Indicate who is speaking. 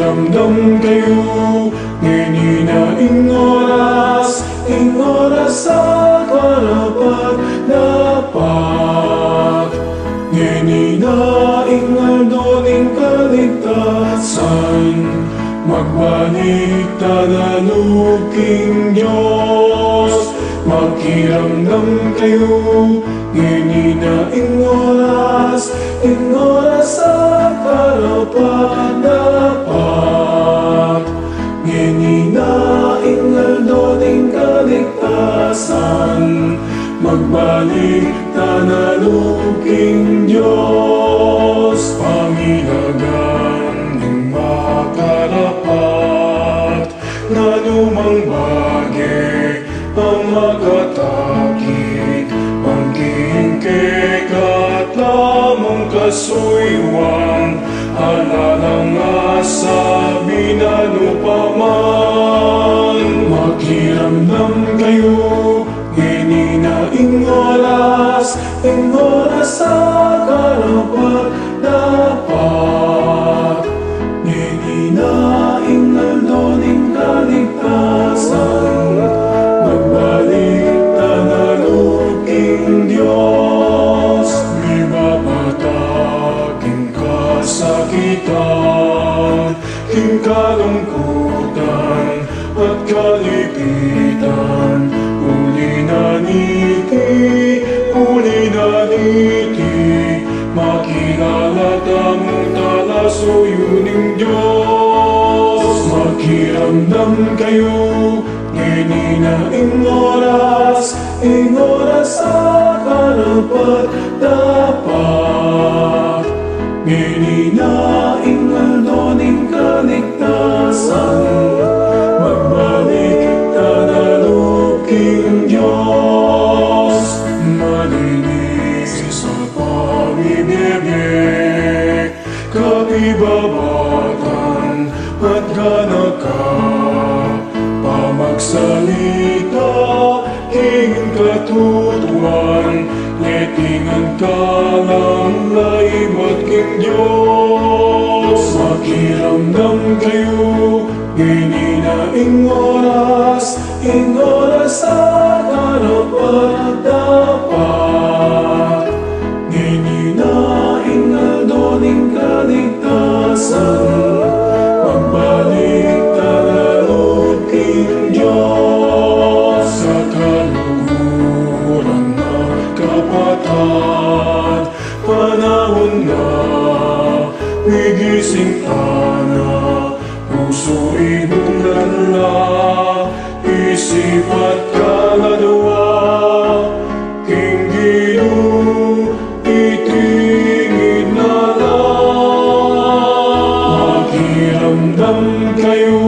Speaker 1: Makiramdam kayo, nginaing oras sa karapat dapat. Nginaing aldoning kaligtasan, magbalik tanaluking Diyos. Makiramdam kayo, nginaing oras sa karapat dapat. Nginaing aldoning kaligtasan, magbalik tanaluking Diyos. Pangilagan ng makarapat, na lumang bagay ang makatakit, ang kiingkek at lamang kasuywan, halalang asa binanupaman. Makiramdam kayo, nginaing oras sa karapat dapat. Nginaing aldoning kaligtasan, magbalik tanaluking Diyos. Di mamatag king kasakitan, king kalungkutan at kalipitan. Uli na niti, makilala tamong talasuyuning Diyos. Makiramdam kayo, nginaing oras sa karapat dapat. Nginaing aldoning kaligtasan, magbalik tanaluking Diyos. Malinis sa pamibibig, kapibabatan at ganaka, pamagsalita, king katutuan, letingan ka lang laim at king Diyos. Makiramdam kayo, nginaing oras sa karapat dapat. Nginaing aldoning kaligtasan, magbalik tanaluking Diyos. Sa kaluhuran na kapatid, panahon na gigising na, puso inulan na, isip at kaluluwa. King Ginoo, itingin na lang. Makiramdam kayo,